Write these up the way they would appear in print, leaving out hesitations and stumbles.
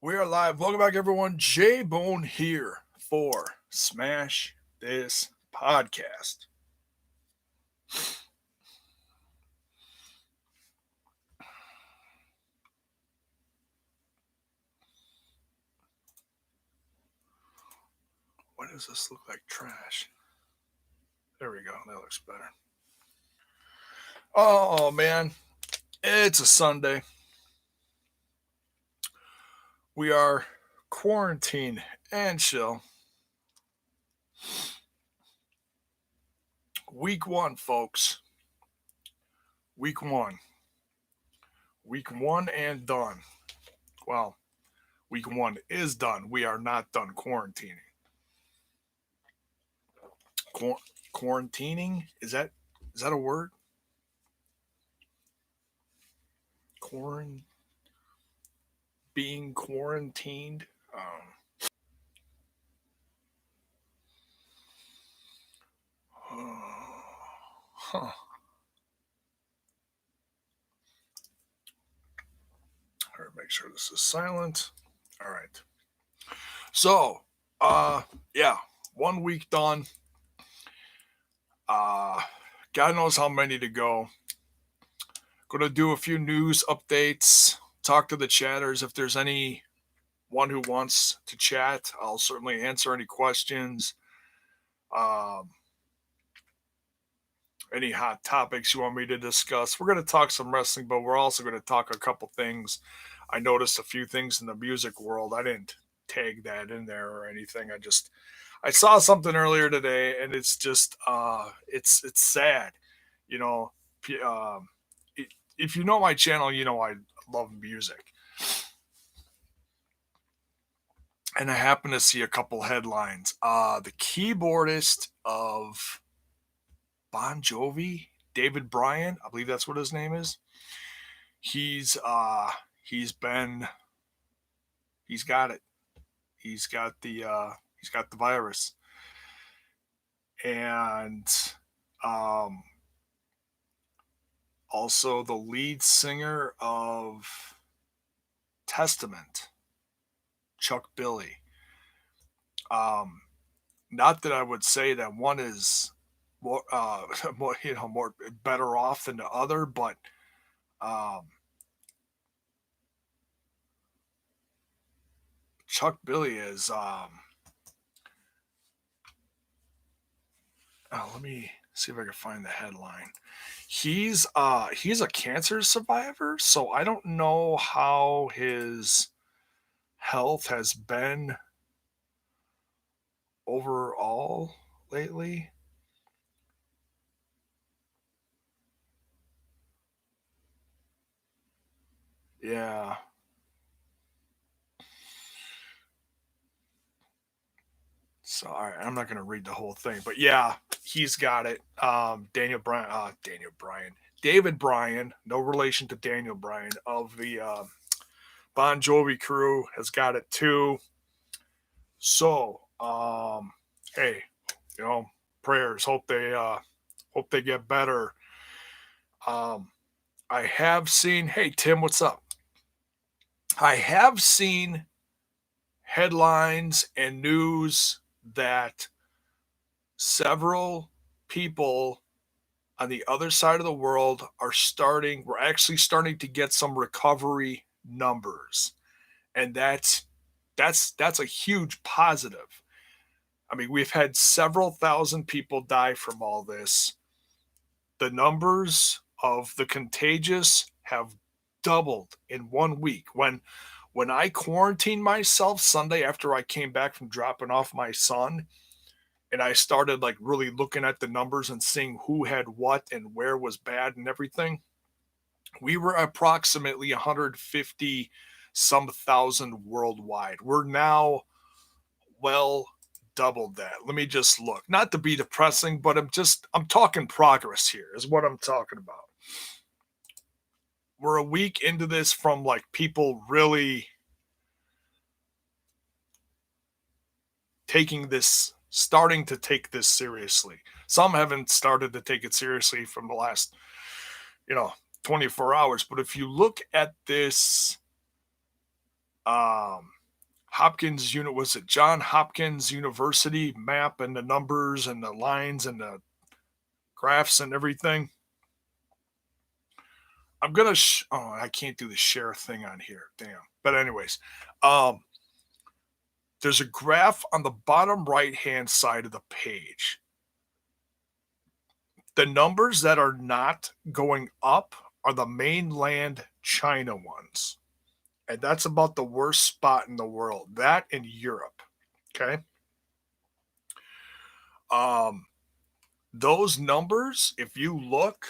We are live. Welcome back, everyone. J Bone here for Smash This Podcast. Why does this look like trash? There we go. That looks better. Oh, man. It's a Sunday. We are quarantined and chill. Week 1, folks. Week 1. Week 1 and done. Well, week 1 is done. We are not done quarantining. Quarantining? Is that a word? Being quarantined. Huh. All right, make sure this is silent. All right. So, yeah, 1 week done. God knows how many to go. Gonna do a few news updates, talk to the chatters. If there's anyone who wants to chat, I'll certainly answer any questions. Any hot topics you want me to discuss. We're going to talk some wrestling, but we're also going to talk a couple things. I noticed a few things in the music world. I didn't tag that in there or anything. I saw something earlier today, and it's just it's sad. You know, if you know my channel, you know I love music. And I happen to see a couple headlines. The keyboardist of Bon Jovi, David Bryan, I believe that's what his name is. He's got it. He's got the virus. And also the lead singer of Testament, Chuck Billy. Not that I would say that one is more better off than the other, but Chuck Billy is let me see if I can find the headline. He's a cancer survivor, so I don't know how his health has been overall lately. Yeah. So I'm not going to read the whole thing, but yeah, he's got it. David Bryan, no relation to Daniel Bryan of the Bon Jovi crew, has got it too. So, hey, prayers. Hope they get better. I have seen. Hey, Tim, what's up? I have seen headlines and news that several people on the other side of the world we're actually starting to get some recovery numbers. And that's a huge positive. I mean, we've had several thousand people die from all this. The numbers of the contagious have doubled in 1 week. When I quarantined myself Sunday after I came back from dropping off my son, and I started like really looking at the numbers and seeing who had what and where was bad and everything, we were approximately 150 some thousand worldwide. We're now well doubled that. Let me just look. Not to be depressing, but I'm talking progress here is what I'm talking about. We're a week into this from like people really starting to take this seriously. Some haven't started to take it seriously from the last, 24 hours. But if you look at this Hopkins unit, was it John Hopkins University map and the numbers and the lines and the graphs and everything. I'm going to, I can't do the share thing on here. Damn. But anyways, there's a graph on the bottom right-hand side of the page. The numbers that are not going up are the mainland China ones. And that's about the worst spot in the world. That in Europe. Okay. Those numbers, if you look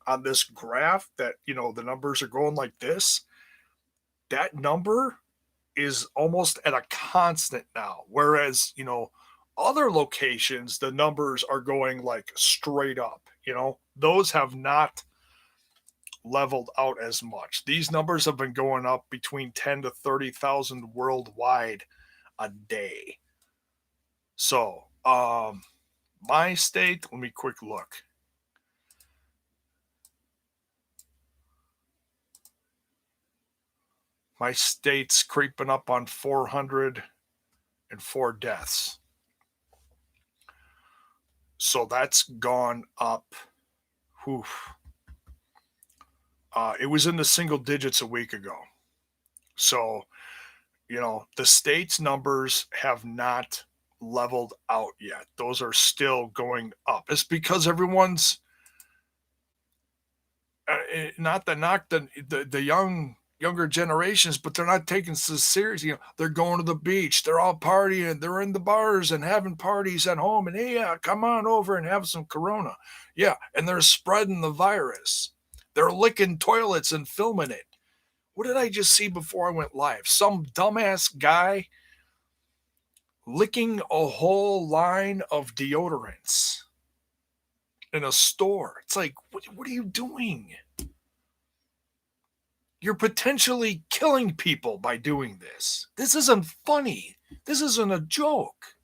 on this graph that, the numbers are going like this, that number is almost at a constant now. Whereas, other locations, the numbers are going like straight up, those have not leveled out as much. These numbers have been going up between 10 to 30,000 worldwide a day. So, my state, let me quick look. My state's creeping up on 404 deaths. So that's gone up. Oof. It was in the single digits a week ago. So, the state's numbers have not leveled out yet. Those are still going up. It's because everyone's not to knock the younger generations, but they're not taking this serious. They're going to the beach. They're all partying. They're in the bars and having parties at home. And hey, come on over and have some Corona. Yeah, and they're spreading the virus. They're licking toilets and filming it. What did I just see before I went live? Some dumbass guy licking a whole line of deodorants in a store. It's like, what are you doing? You're potentially killing people by doing this. This isn't funny. This isn't a joke.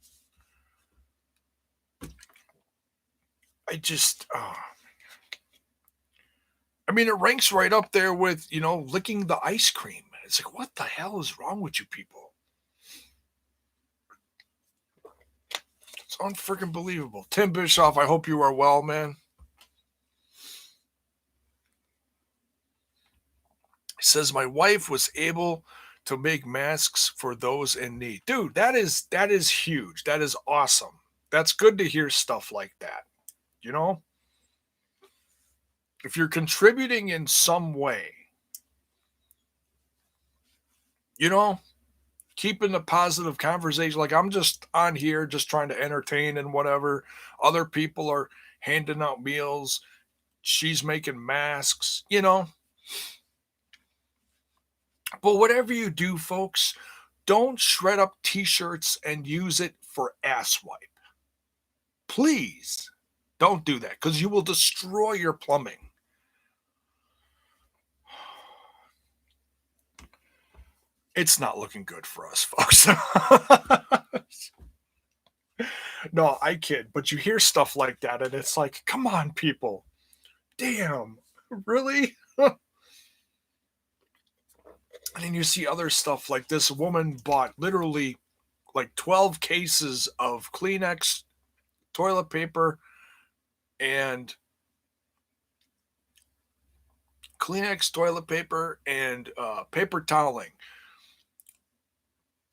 It ranks right up there with, licking the ice cream. It's like, what the hell is wrong with you people? It's unfreaking believable. Tim Bischoff, I hope you are well, man. He says, my wife was able to make masks for those in need. Dude, that is huge. That is awesome. That's good to hear stuff like that. If you're contributing in some way, keeping the positive conversation, like I'm just on here just trying to entertain and whatever. Other people are handing out meals. She's making masks, But whatever you do, folks, don't shred up t-shirts and use it for ass wipe. Please don't do that because you will destroy your plumbing. It's not looking good for us, folks. No, I kid. But you hear stuff like that, and it's like, come on, people. Damn. Really? And then you see other stuff like this woman bought literally like 12 cases of Kleenex, toilet paper, and paper toweling.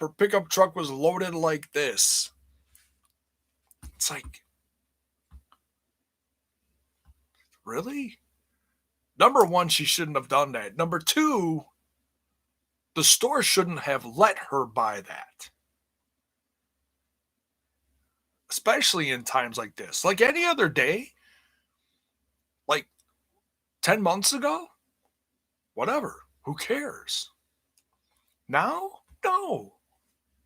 Her pickup truck was loaded like this. It's like, really? Number one, she shouldn't have done that. Number two, the store shouldn't have let her buy that. Especially in times like this. Like any other day, like 10 months ago, whatever. Who cares? Now? No.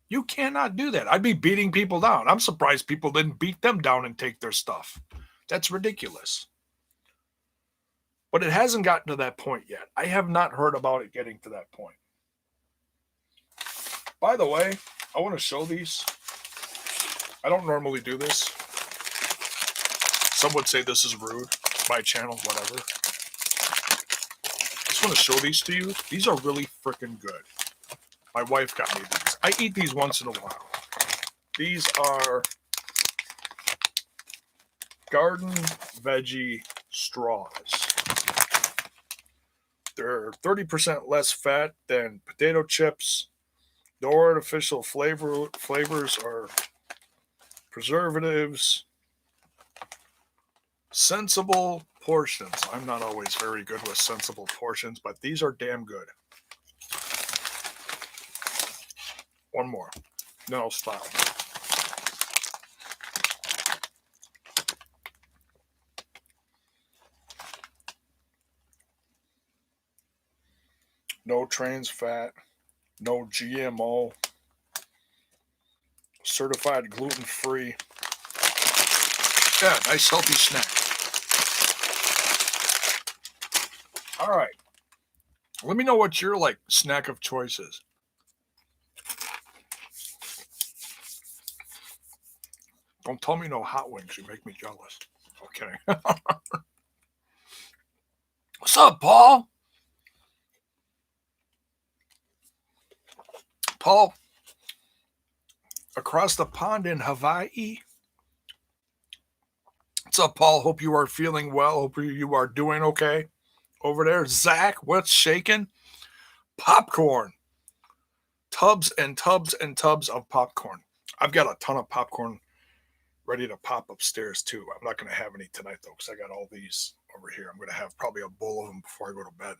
You cannot do that. I'd be beating people down. I'm surprised people didn't beat them down and take their stuff. That's ridiculous. But it hasn't gotten to that point yet. I have not heard about it getting to that point. By the way, I want to show these. I don't normally do this. Some would say this is rude. My channel, whatever. I just want to show these to you. These are really freaking good. My wife got me these. I eat these once in a while. These are garden veggie straws. They're 30% less fat than potato chips. No artificial flavors or preservatives. Sensible portions. I'm not always very good with sensible portions, but these are damn good. One more. Then I'll stop. No trans fat. No GMO. Certified gluten-free. Yeah, nice healthy snack. All right. Let me know what your snack of choice is. Don't tell me no hot wings. You make me jealous. Okay. What's up, Paul? Paul, across the pond in Hawaii. What's up, Paul? Hope you are feeling well. Hope you are doing okay over there. Zach, what's shaking? Popcorn. Tubs and tubs and tubs of popcorn. I've got a ton of popcorn ready to pop upstairs, too. I'm not going to have any tonight, though, because I got all these over here. I'm going to have probably a bowl of them before I go to bed.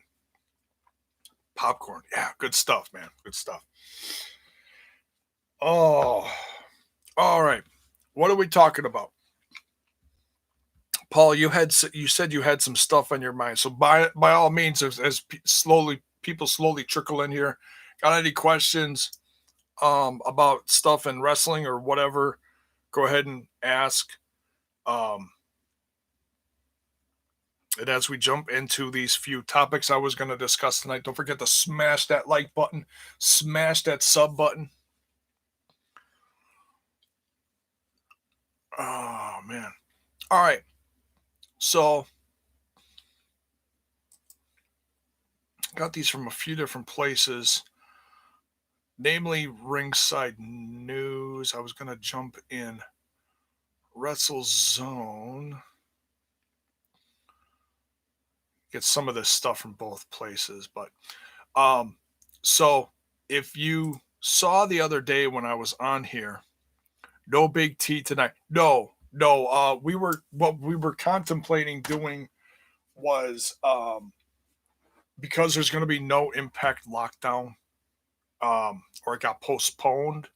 Popcorn. Yeah, good stuff, man. Good stuff. Oh, all right. What are we talking about? Paul, you said you had some stuff on your mind. So by all means, as people slowly trickle in here, got any questions about stuff in wrestling or whatever, go ahead and ask. And as we jump into these few topics I was going to discuss tonight, don't forget to smash that like button, smash that sub button. Oh, man. All right. So, got these from a few different places, namely Ringside News. I was going to jump in WrestleZone. Get some of this stuff from both places, but so if you saw the other day when I was on here, no big T tonight. No. What we were contemplating doing was because there's going to be no Impact lockdown, or it got postponed.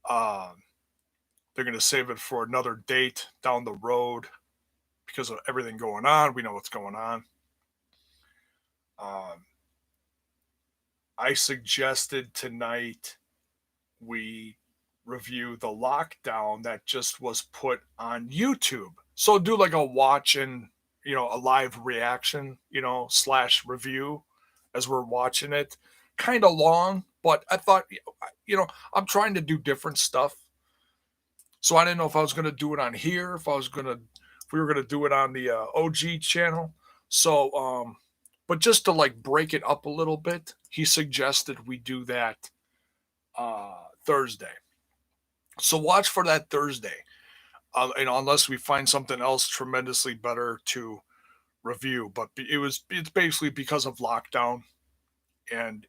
They're going to save it for another date down the road because of everything going on. We know what's going on. I suggested tonight we review the lockdown that just was put on YouTube. So do like a watch and, a live reaction, / review as we're watching it. Kind of long, but I thought, I'm trying to do different stuff. So I didn't know if I was going to do it on here, if we were going to do it on the OG channel. So, but just to break it up a little bit, he suggested we do that Thursday. So watch for that Thursday. Unless we find something else tremendously better to review, but it's basically because of lockdown, and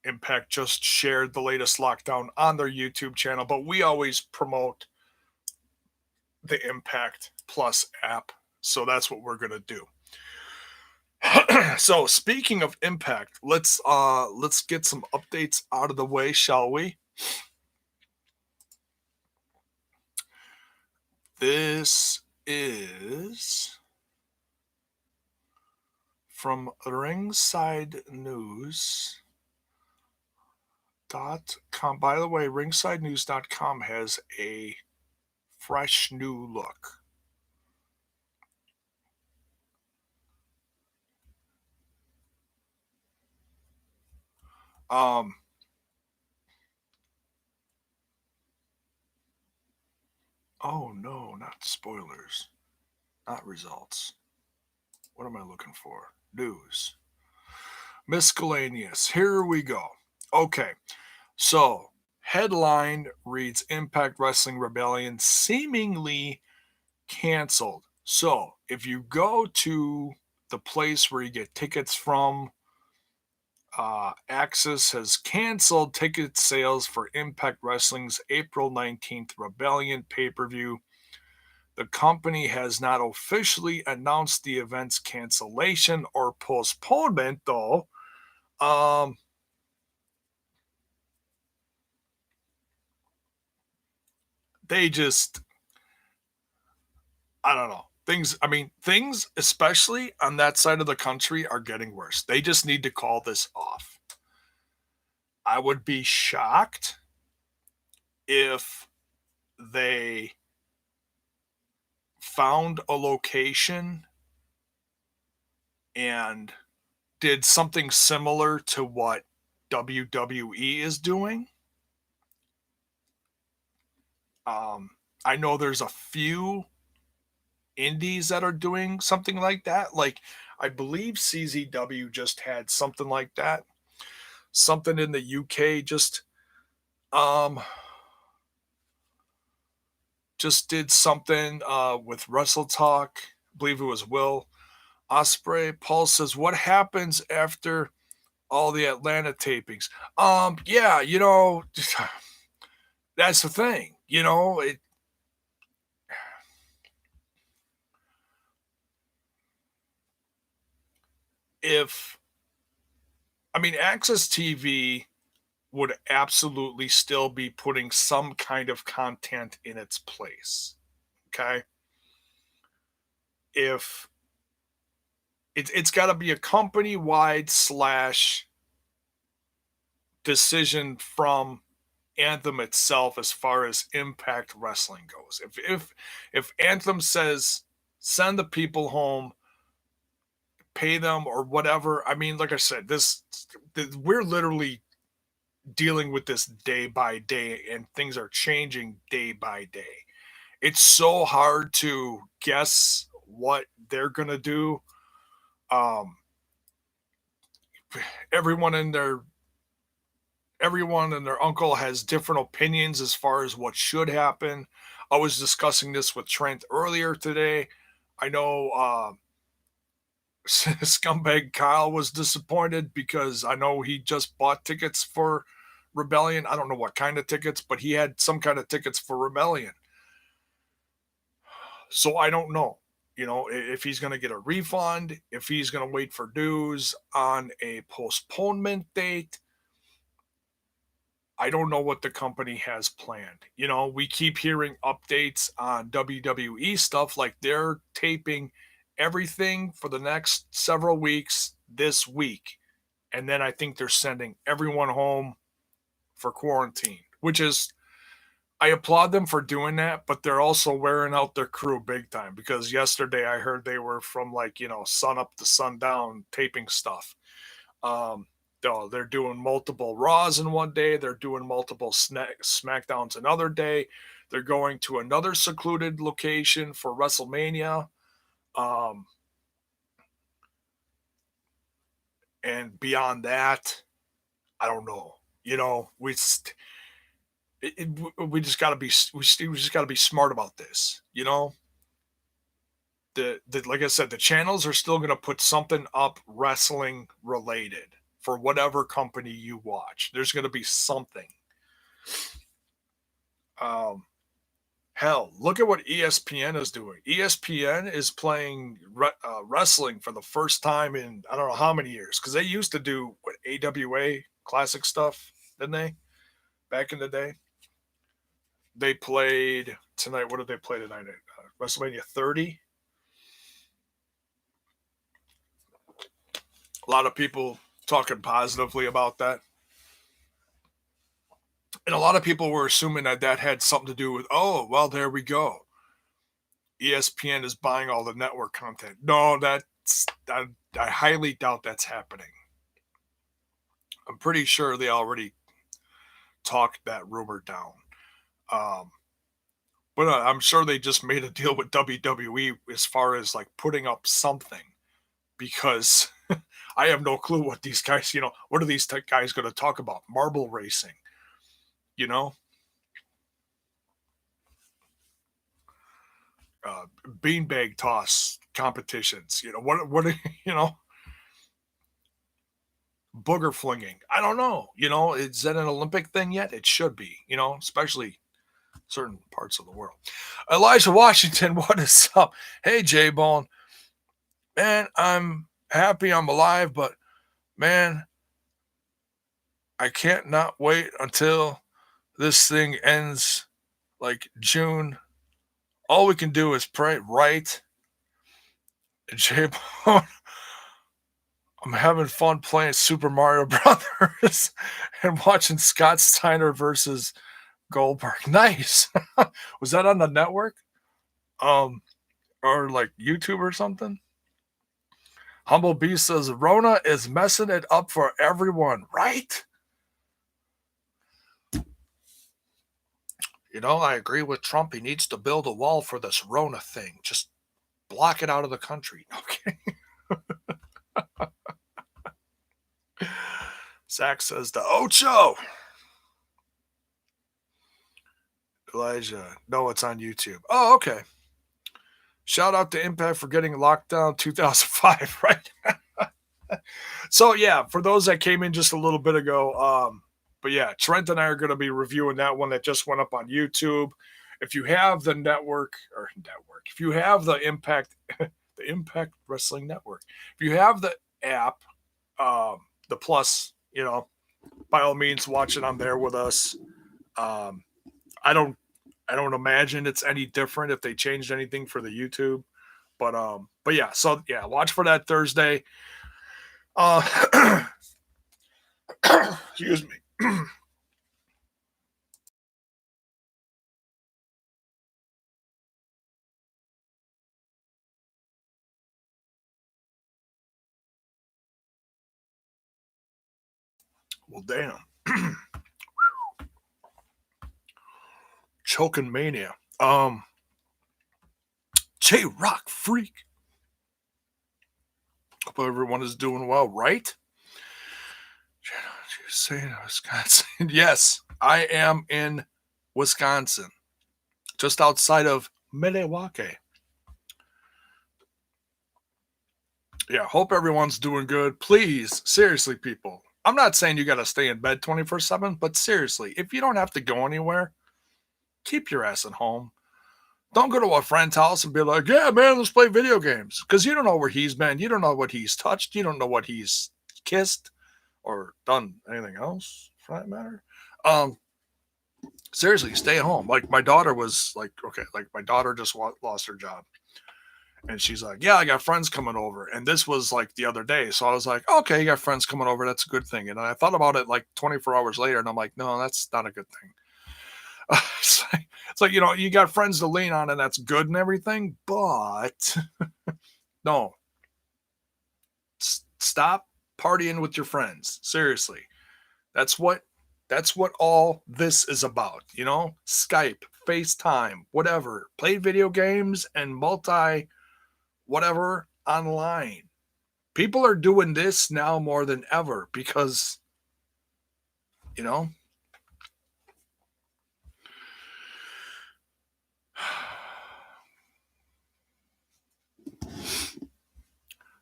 Impact just shared the latest lockdown on their YouTube channel, but we always promote the Impact Plus app, so that's what we're gonna do. So speaking of Impact, let's get some updates out of the way, shall we? This is from Ringside News.com. By the way, ringsidenews.com has a fresh new look. Oh no, not spoilers, not results. What am I looking for? News. Miscellaneous. Here we go. Okay. So, headline reads Impact Wrestling Rebellion seemingly canceled. So, if you go to the place where you get tickets from, Axis has canceled ticket sales for Impact Wrestling's April 19th Rebellion pay per view. The company has not officially announced the event's cancellation or postponement, though. Um, they just, I don't know. Things, especially on that side of the country, are getting worse. They just need to call this off. I would be shocked if they found a location and did something similar to what WWE is doing. I know there's a few indies that are doing something like that. Like, I believe CZW just had something like that. Something in the UK um just did something with Wrestle Talk. I believe it was Will Osprey. Paul says, "What happens after all the Atlanta tapings?" Yeah, that's the thing. If Access TV would absolutely still be putting some kind of content in its place. Okay. If it's got to be a company wide slash decision from Anthem itself as far as Impact Wrestling goes. If Anthem says send the people home, pay them or whatever, like I said, we're literally dealing with this day by day and things are changing day by day. It's so hard to guess what they're going to do. Um, everyone and their uncle has different opinions as far as what should happen. I was discussing this with Trent earlier today. I know Scumbag Kyle was disappointed because I know he just bought tickets for Rebellion. I don't know what kind of tickets, but he had some kind of tickets for Rebellion. So I don't know, if he's going to get a refund, if he's going to wait for news on a postponement date. I don't know what the company has planned. We keep hearing updates on WWE stuff, like they're taping everything for the next several weeks this week. And then I think they're sending everyone home for quarantine, which is, I applaud them for doing that, but they're also wearing out their crew big time because yesterday I heard they were from sun up to sundown taping stuff. Um, they're doing multiple Raws in one day. They're doing multiple SmackDowns another day. They're going to another secluded location for WrestleMania. And beyond that, I don't know. We just got to be smart about this. Like I said, the channels are still going to put something up wrestling related for whatever company you watch. There's going to be something. Hell, look at what ESPN is doing. ESPN is playing wrestling for the first time in I don't know how many years, because they used to do AWA classic stuff, didn't they? Back in the day, they played tonight. What did they play tonight? WrestleMania 30. A lot of people talking positively about that. And a lot of people were assuming that had something to do with, oh, well, there we go. ESPN is buying all the network content. No, I highly doubt that's happening. I'm pretty sure they already talked that rumor down. But I'm sure they just made a deal with WWE as far as putting up something, because I have no clue what these guys, what are these guys going to talk about? Marble racing. you know, beanbag toss competitions, what, you know, booger flinging. I don't know, is that an Olympic thing yet? It should be, especially certain parts of the world. Elijah Washington, what is up? Hey, J-Bone. Man, I'm happy I'm alive, but man, I can't not wait until this thing ends like June. All we can do is pray, right? J-Bone, I'm having fun playing Super Mario Brothers and watching Scott Steiner versus Goldberg. Nice. Was that on the network? Or like YouTube or something? Humble Beast says Rona is messing it up for everyone, right? I agree with Trump. He needs to build a wall for this Rona thing. Just block it out of the country. Okay. Zach says the Ocho. Elijah, no, it's on YouTube. Oh, okay. Shout out to Impact for getting locked down 2005, right? So, yeah, for those that came in just a little bit ago, but yeah, Trent and I are going to be reviewing that one that just went up on YouTube. If you have the if you have the Impact, the Impact Wrestling Network, if you have the app, the Plus, by all means, watch it on there with us. I don't imagine it's any different if they changed anything for the YouTube, but yeah, so yeah, watch for that Thursday. Excuse me. Well, damn. Choking mania. J-Rock Freak. Hope everyone is doing well, right? You say Wisconsin? Yes, I am in Wisconsin, just outside of Milwaukee. Yeah, hope everyone's doing good. Please, seriously, people. I'm not saying you got to stay in bed 24/7, but seriously, if you don't have to go anywhere, keep your ass at home. Don't go to a friend's house and be like, yeah, man, let's play video games. Because you don't know where he's been. You don't know what he's touched. You don't know what he's kissed or done anything else for that matter. Seriously, stay at home. Like my daughter was like, okay, like my daughter just lost her job. And she's like, yeah, I got friends coming over. And this was like the other day. So I was like, okay, you got friends coming over. That's a good thing. And I thought about it like 24 hours later. And I'm like, no, that's not a good thing. It's like, you got friends to lean on and that's good and everything, but no, stop partying with your friends. Seriously. That's what all this is about, Skype, FaceTime, whatever, play video games and whatever online. People are doing this now more than ever because,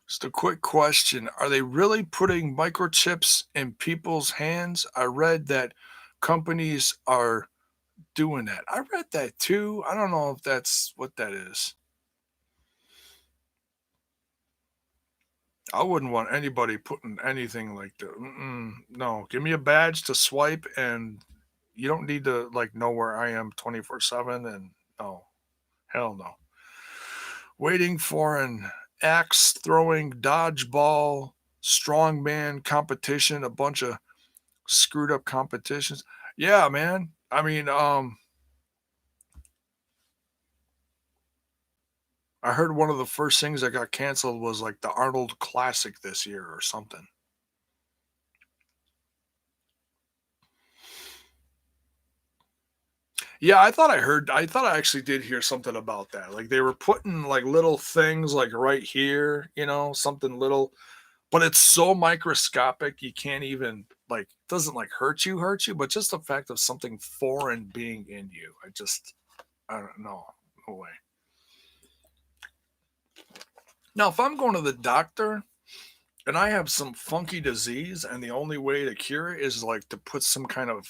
just a quick question. Are they really putting microchips in people's hands? I read that companies are doing that. I read that too. I don't know if that's what that is. I wouldn't want anybody putting anything like that. No, give me a badge to swipe, and you don't need to like know where I am 24/7. And no, hell no. Waiting for an axe throwing dodgeball strongman competition, a bunch of screwed up competitions. Yeah, man. I mean, I heard one of the first things that got canceled was like the Arnold Classic this year or something. Yeah, I thought I actually did hear something about that. Like they were putting like little things like right here, something little, but it's so microscopic you can't even like doesn't like hurt you, but just the fact of something foreign being in you. I don't know. No way. Now, if I'm going to the doctor and I have some funky disease and the only way to cure it is like to put some kind of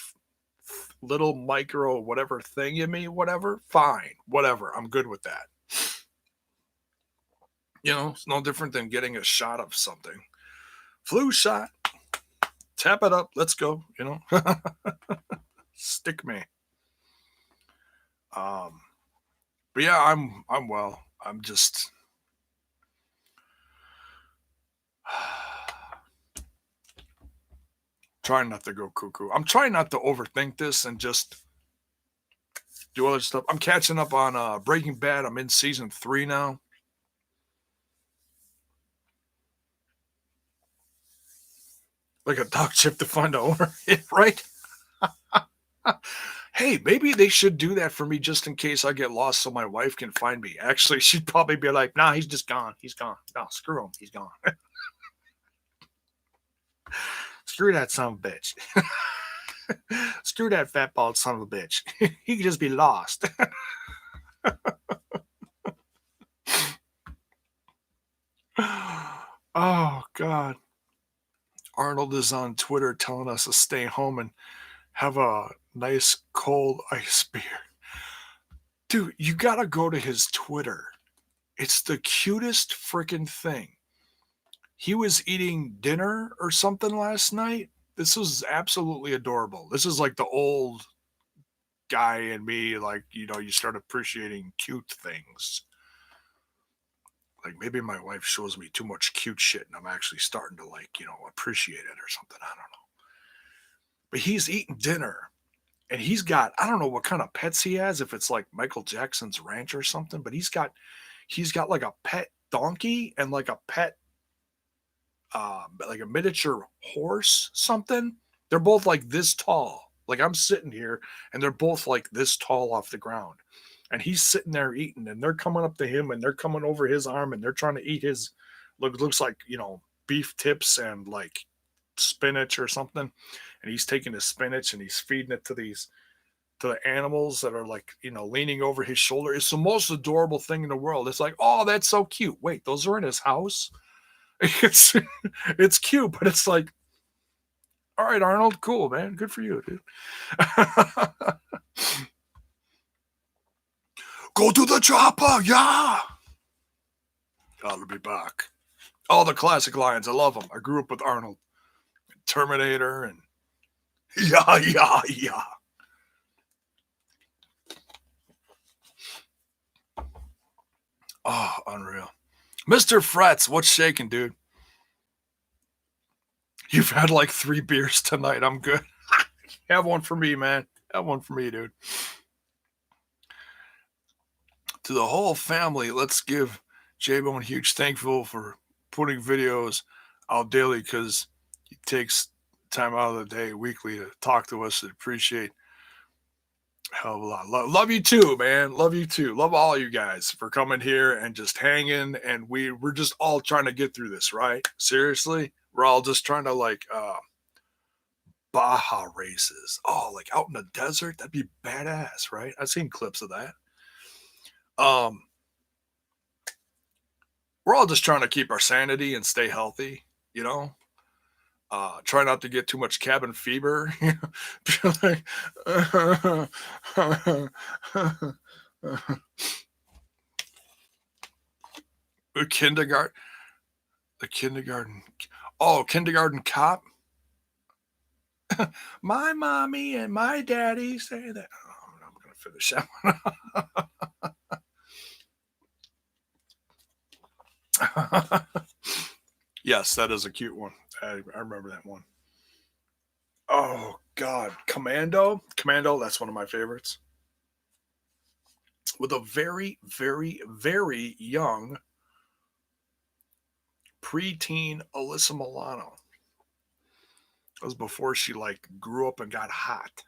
little micro whatever thing in me, whatever, fine, whatever. I'm good with that. It's no different than getting a shot of something. Flu shot, tap it up, let's go, Stick me. But yeah, I'm well. I'm just trying not to go cuckoo. I'm trying not to overthink this and just do other stuff. I'm catching up on Breaking Bad. I'm in season 3 now. Like a dog chip to find a owner, right? Hey, maybe they should do that for me just in case I get lost so my wife can find me. Actually, she'd probably be like, nah, he's just gone. He's gone. No, screw him. He's gone. Screw that son of a bitch. Screw that fat bald son of a bitch. He could just be lost. Oh, God. Arnold is on Twitter telling us to stay home and have a nice cold ice beer. Dude, you gotta go to his Twitter. It's the cutest freaking thing. He was eating dinner or something last night. This was absolutely adorable. This is like the old guy in me, like, you start appreciating cute things. Like maybe my wife shows me too much cute shit and I'm actually starting to appreciate it or something. I don't know. But he's eating dinner and he's got, I don't know what kind of pets he has, if it's like Michael Jackson's ranch or something, but he's got like a pet donkey and like a pet like a miniature horse something. They're both like this tall. Like I'm sitting here and they're both like this tall off the ground. And he's sitting there eating and they're coming up to him and they're coming over his arm and they're trying to eat his looks like, beef tips and like spinach or something. And he's taking his spinach and he's feeding it to the animals that are like, leaning over his shoulder. It's the most adorable thing in the world. It's like, oh, that's so cute. Wait, those are in his house? It's cute, but it's like, all right, Arnold, cool, man. Good for you, dude. Go to the chopper, yeah. I'll be back. All the classic lines. I love them. I grew up with Arnold. Terminator and yeah, yeah, yeah. Oh, unreal. Mr. Frets, what's shaking, dude? You've had like 3 beers tonight. I'm good. Have one for me, man. Have one for me, dude. To the whole family, let's give J-Bone huge thankful for putting videos out daily because he takes time out of the day weekly to talk to us and appreciate hell of a lot. Love you too, man. Love you too. Love all you guys for coming here and just hanging. And we're just all trying to get through this, right? Seriously, we're all just trying to Baja races. Oh, like out in the desert, that'd be badass, right? I've seen clips of that. We're all just trying to keep our sanity and stay healthy, try not to get too much cabin fever. Like, the kindergarten, the kindergarten. Oh, kindergarten cop. My mommy and my daddy say that. Oh, I'm going to finish that one. Yes, that is a cute one. I remember that one. Oh, God. Commando. That's one of my favorites. With a very, very, very young preteen Alyssa Milano. It was before she grew up and got hot.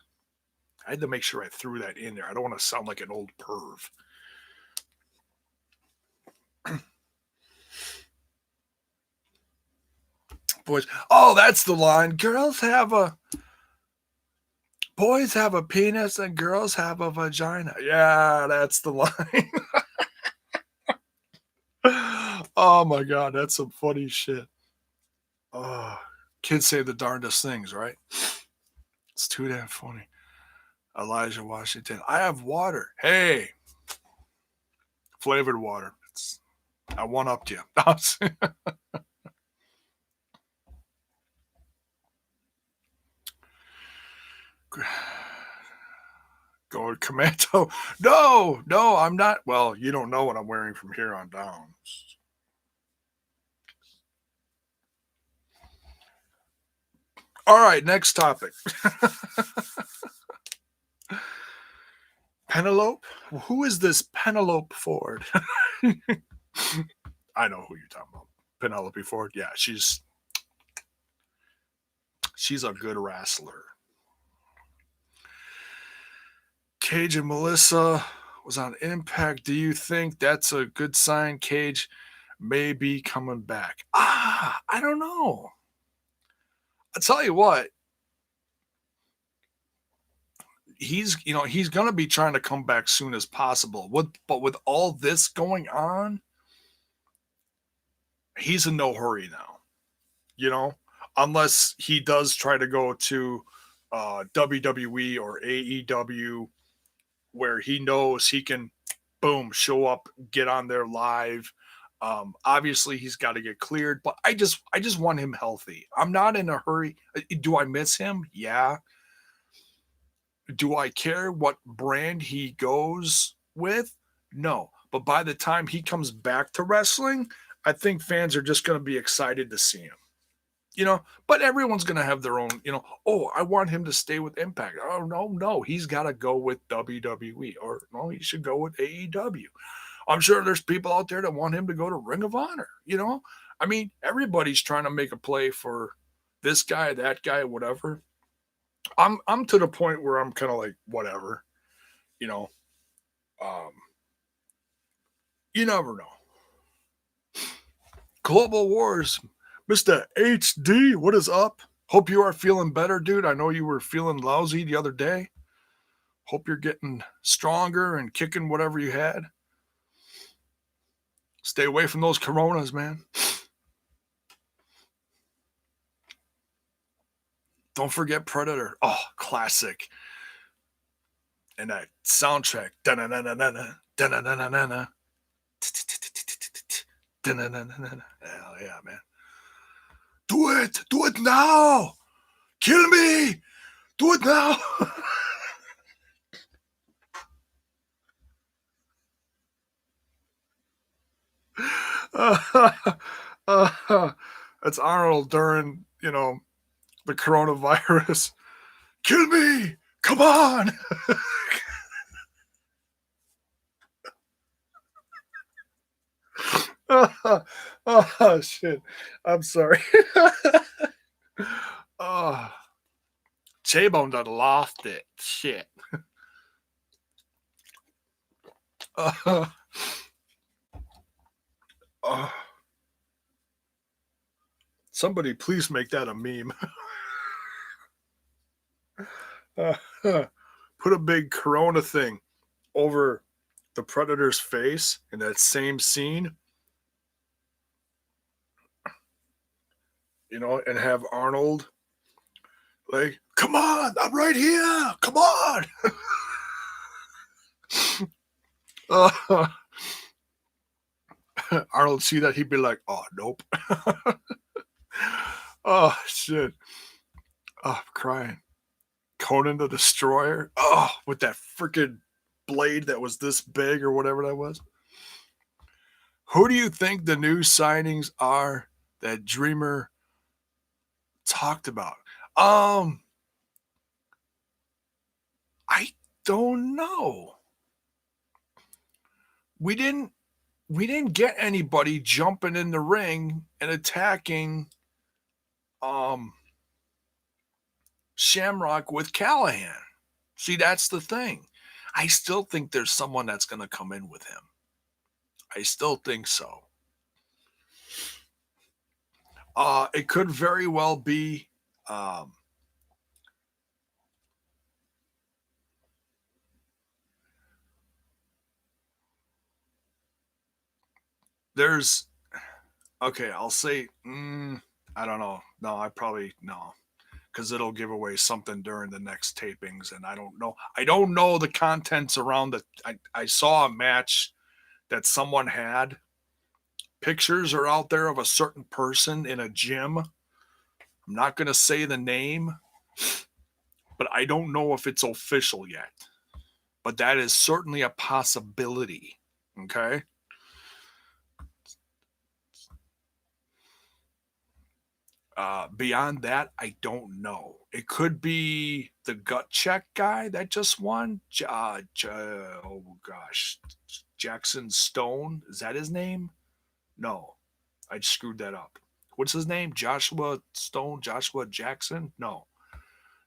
I had to make sure I threw that in there. I don't want to sound like an old perv. Boys. Oh, that's the line. Boys have a penis and girls have a vagina. Yeah, that's the line. Oh my God, that's some funny shit. Oh, kids say the darndest things, right? It's too damn funny. Elijah Washington. I have water. Hey, flavored water. I one upped you. Go Commando. No, I'm not. Well, you don't know what I'm wearing from here on down. All right, next topic. Penelope? Who is this Penelope Ford? I know who you're talking about. Penelope Ford. Yeah, she's a good wrestler. Cage and Melissa was on Impact. Do you think that's a good sign? Cage may be coming back. I don't know. I'll tell you what. He's going to be trying to come back soon as possible. But with all this going on, he's in no hurry now. Unless he does try to go to WWE or AEW, where he knows he can, boom, show up, get on there live. Obviously, he's got to get cleared, but I just want him healthy. I'm not in a hurry. Do I miss him? Yeah. Do I care what brand he goes with? No. But by the time he comes back to wrestling, I think fans are just going to be excited to see him. But everyone's going to have their own, oh, I want him to stay with Impact. Oh, no, he's got to go with WWE, or no, he should go with AEW. I'm sure there's people out there that want him to go to Ring of Honor, I mean, everybody's trying to make a play for this guy, that guy, whatever. I'm to the point where I'm kind of like, whatever, you never know. Global Wars. Mr. HD, what is up? Hope you are feeling better, dude. I know you were feeling lousy the other day. Hope you're getting stronger and kicking whatever you had. Stay away from those coronas, man. Don't forget Predator. Oh, classic. And that soundtrack. Hell yeah, man. Do it! Do it now! Kill me! Do it now! That's Arnold during, the coronavirus. Kill me! Come on! Oh, shit. I'm sorry. Oh. J-Bone done lost it. Shit. Somebody please make that a meme. Put a big Corona thing over the Predator's face in that same scene. And have Arnold like, come on, I'm right here. Come on. Arnold see that, he'd be like, oh, nope. Oh, shit. Oh, I'm crying. Conan the Destroyer. Oh, with that freaking blade that was this big or whatever that was. Who do you think the new signings are that Dreamer talked about? I don't know. We didn't get anybody jumping in the ring and attacking Shamrock with Callahan. See, that's the thing. I still think there's someone that's going to come in with him. I still think so. It could very well be. Um, there's okay. I'll say. I don't know. No, I probably no, because it'll give away something during the next tapings, and I don't know. I don't know the contents around the. I saw a match that someone had. Pictures are out there of a certain person in a gym. I'm not going to say the name, but I don't know if it's official yet. But that is certainly a possibility. Okay. Beyond that, I don't know. It could be the gut check guy that just won. Oh gosh, Jackson Stone. Is that his name? No, I screwed that up. What's his name? Joshua Stone? Joshua Jackson? No,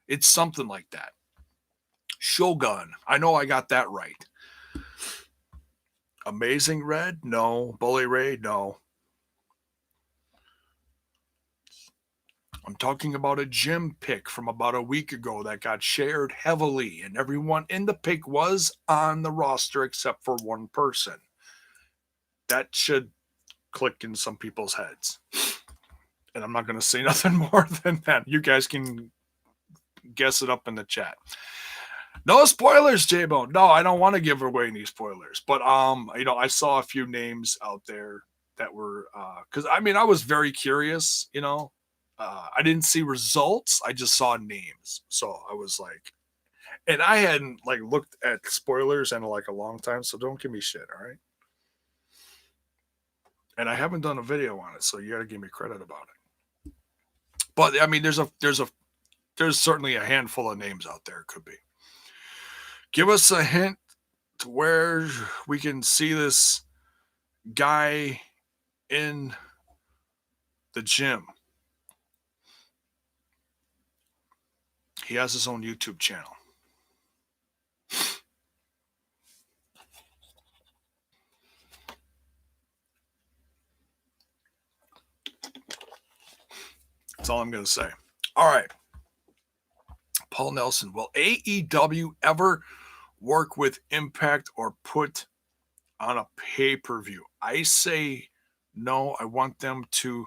it's something like that. Shogun. I know I got that right. Amazing Red? No. Bully Ray? No. I'm talking about a gym pick from about a week ago that got shared heavily, and everyone in the pick was on the roster except for one person. That should click in some people's heads. And I'm not going to say nothing more than that. You guys can guess it up in the chat. No spoilers, J-Bone. No, I don't want to give away any spoilers. But I saw a few names out there that were because I was very curious, I didn't see results. I just saw names. So I was like, and I hadn't like looked at spoilers in like a long time, so don't give me shit, all right? And I haven't done a video on it, so you gotta give me credit about it. But I mean, there's certainly a handful of names out there. Could be. Give us a hint to where we can see this guy in the gym. He has his own YouTube channel. That's all I'm going to say. All right. Paul Nelson. Will AEW ever work with Impact or put on a pay-per-view? I say no. I want them to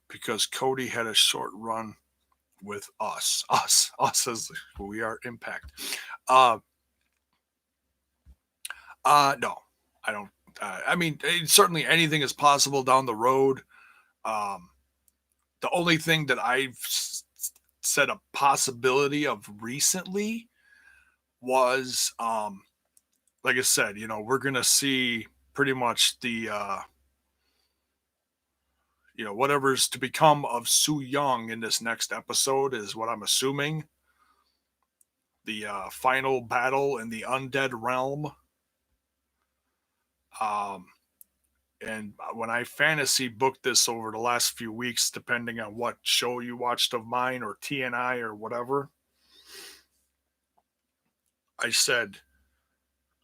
because Cody had a short run with us as we are Impact. No, I don't. Certainly anything is possible down the road. The only thing that I've said a possibility of recently was, like I said, we're going to see pretty much the, whatever's to become of Su Yung in this next episode is what I'm assuming. The final battle in the undead realm. And when I fantasy booked this over the last few weeks, depending on what show you watched of mine or TNI or whatever, I said,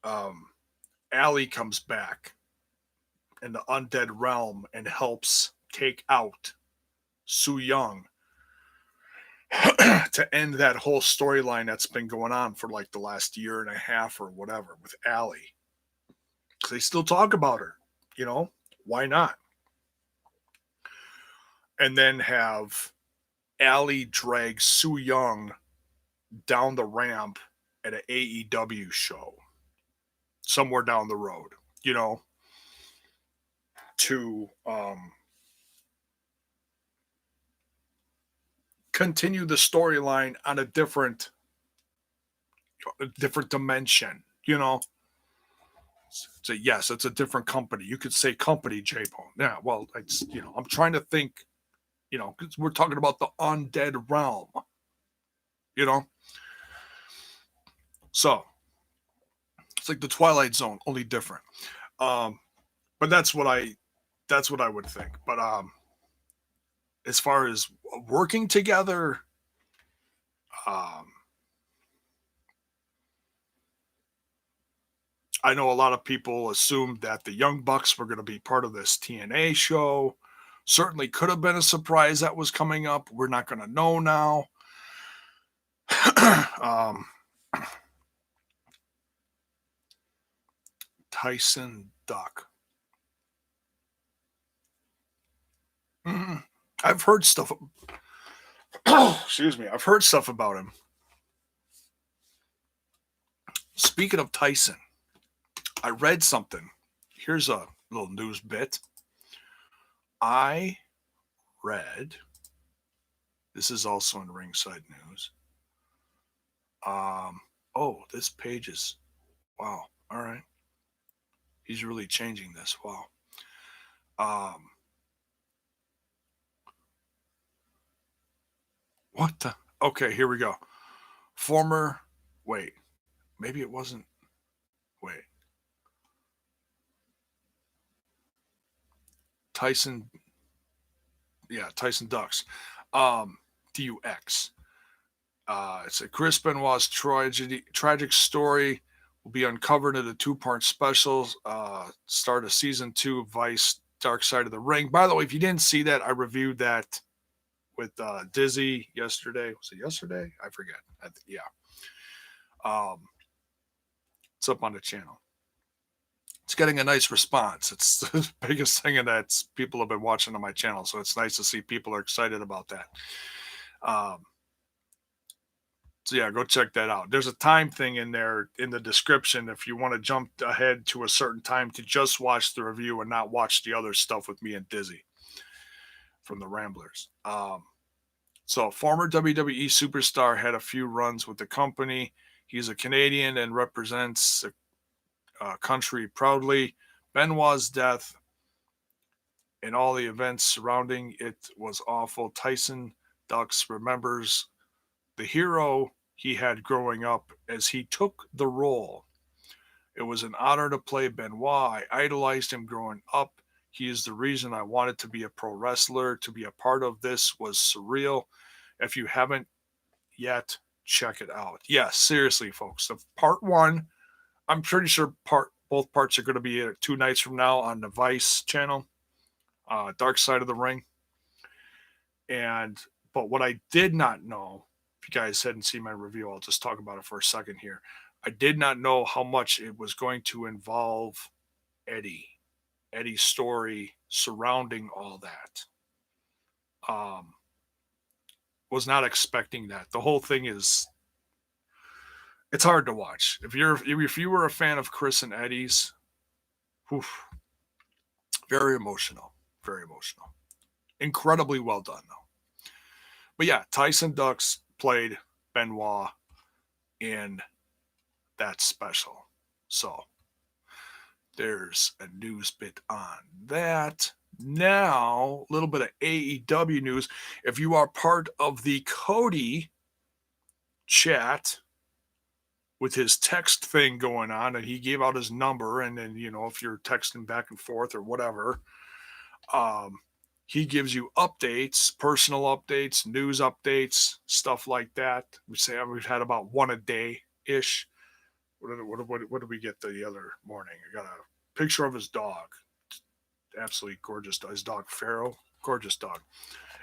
Allie comes back in the undead realm and helps take out Su Yung to end that whole storyline that's been going on for like the last year and a half or whatever with Allie. They still talk about her, why not? And then have Allie drag Su Yung down the ramp at an AEW show somewhere down the road, to continue the storyline on a different dimension, So yes, it's a different company. You could say company, J-Bone. Yeah, well, I'm trying to think, because we're talking about the undead realm, So it's like the Twilight Zone, only different. But that's what I would think. But as far as working together, I know a lot of people assumed that the Young Bucks were going to be part of this TNA show, Certainly could have been a surprise that was coming up. We're not going to know now. Tyson Duck. I've heard stuff. Excuse me. I've heard stuff about him. Speaking of Tyson, I read something. Here's a little news bit. I read. This is also in Ringside News. Oh, this page is. Wow. All right. He's really changing this. Wow. What the? Okay, here we go. Wait, maybe it wasn't. Wait. Tyson. Yeah, Tyson Ducks. DUX. It's a Chris Benoit's tragic story will be uncovered in a 2-part special. Start of season 2 of Vice Dark Side of the Ring. By the way, if you didn't see that, I reviewed that with Dizzy yesterday. Was it yesterday? I forget. Yeah. It's up on the channel. It's getting a nice response. It's the biggest thing, and that's people have been watching on my channel, so it's nice to see people are excited about that. So yeah, go check that out. There's a time thing in there in the description if you want to jump ahead to a certain time to just watch the review and not watch the other stuff with me and Dizzy from the Ramblers. So former WWE superstar had a few runs with the company. He's a Canadian and represents a country proudly. Benoit's death and all the events surrounding it was awful. Tyson Ducks remembers the hero he had growing up as he took the role. It was an honor to play Benoit. I idolized him growing up. He is the reason I wanted to be a pro wrestler. To be a part of this was surreal. If you haven't yet, check it out. Yeah, seriously, folks. The part 1, I'm pretty sure both parts are going to be 2 nights from now on the Vice channel, Dark Side of the Ring. But what I did not know, if you guys hadn't seen my review, I'll just talk about it for a second here. I did not know how much it was going to involve Eddie's story surrounding all that. Was not expecting that. The whole thing is, it's hard to watch. If you were a fan of Chris and Eddie's, very emotional, incredibly well done though. But yeah, Tyson Ducks played Benoit in that special. So there's a news bit on that. Now, a little bit of AEW news. If you are part of the Cody chat with his text thing going on, and he gave out his number, and then, if you're texting back and forth or whatever, he gives you updates, personal updates, news updates, stuff like that. We've had about one a day-ish. What did we get the other morning? I got a picture of his dog. Absolutely gorgeous. His dog, Pharaoh. Gorgeous dog.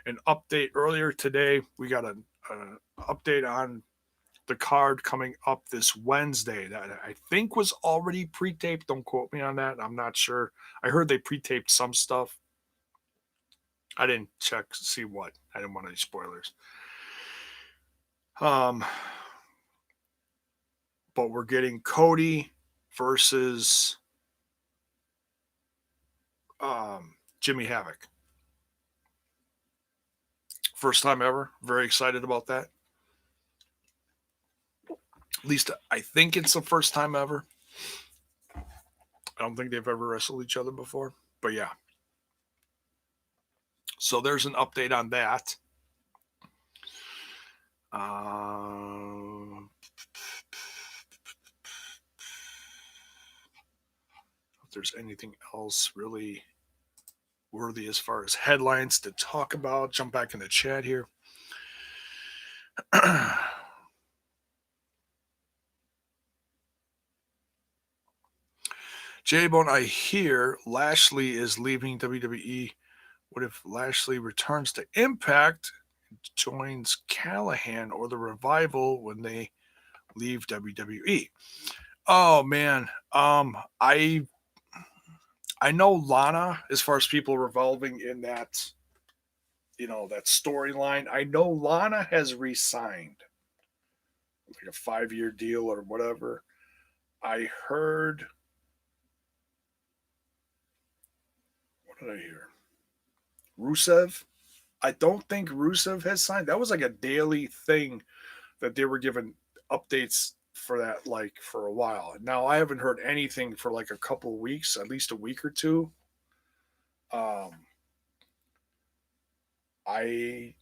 An update earlier today. We got an update on the card coming up this Wednesday that I think was already pre-taped. Don't quote me on that. I'm not sure. I heard they pre-taped some stuff. I didn't check to see what. I didn't want any spoilers. But we're getting Cody versus Jimmy Havoc. First time ever. Very excited about that. At least I think it's the first time ever. I don't think they've ever wrestled each other before. But yeah. So there's an update on that. If there's anything else really worthy as far as headlines to talk about, jump back in the chat here. J-Bone, I hear Lashley is leaving WWE What if Lashley returns to Impact, joins Callahan or the Revival when they leave WWE? Oh man, I know Lana as far as people revolving in that, that storyline. I know Lana has re-signed like a 5-year deal or whatever. I heard, what did I hear? Rusev. I don't think Rusev has signed. That was like a daily thing that they were giving updates for that, like for a while. Now I haven't heard anything for like a couple of weeks, at least a week or two. Um, I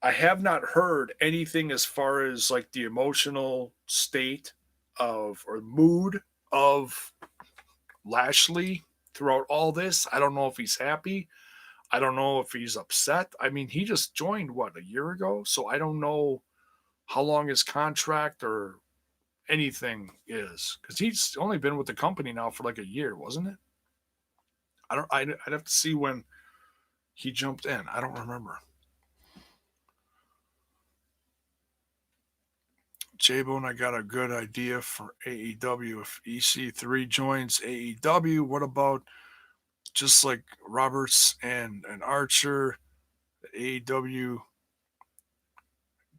I have not heard anything as far as like the emotional state of or mood of Lashley throughout all this. I don't know if he's happy. I don't know if he's upset. I mean, he just joined what, a year ago, so I don't know how long his contract or anything is because he's only been with the company now for like a year, wasn't it? I don't. I'd have to see when he jumped in. I don't remember. J-Bone, I got a good idea for AEW. If EC3 joins AEW, what about just like Roberts and Archer, AEW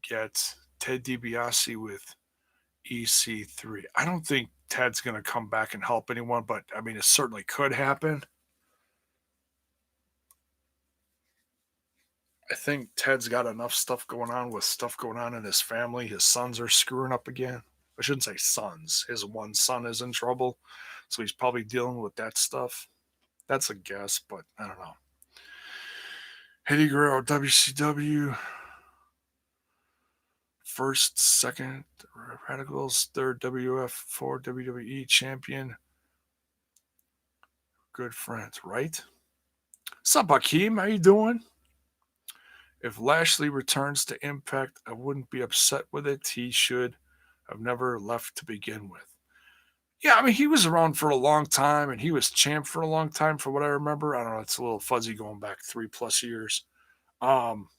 get Ted DiBiase with EC3? I don't think Ted's going to come back and help anyone, but I mean, it certainly could happen. I think Ted's got enough stuff going on with stuff going on in his family. His sons are screwing up again. I shouldn't say sons. His one son is in trouble. So he's probably dealing with that stuff. That's a guess, but I don't know. Eddie Guerrero, WCW, first, second, Radicals, third WF, four WWE champion. Good friends, right? What's up, Hakeem? How you doing? If Lashley returns to Impact, I wouldn't be upset with it. He should have never left to begin with. Yeah, I mean, he was around for a long time and he was champ for a long time, for what I remember. I don't know. It's a little fuzzy going back 3+ years. Um,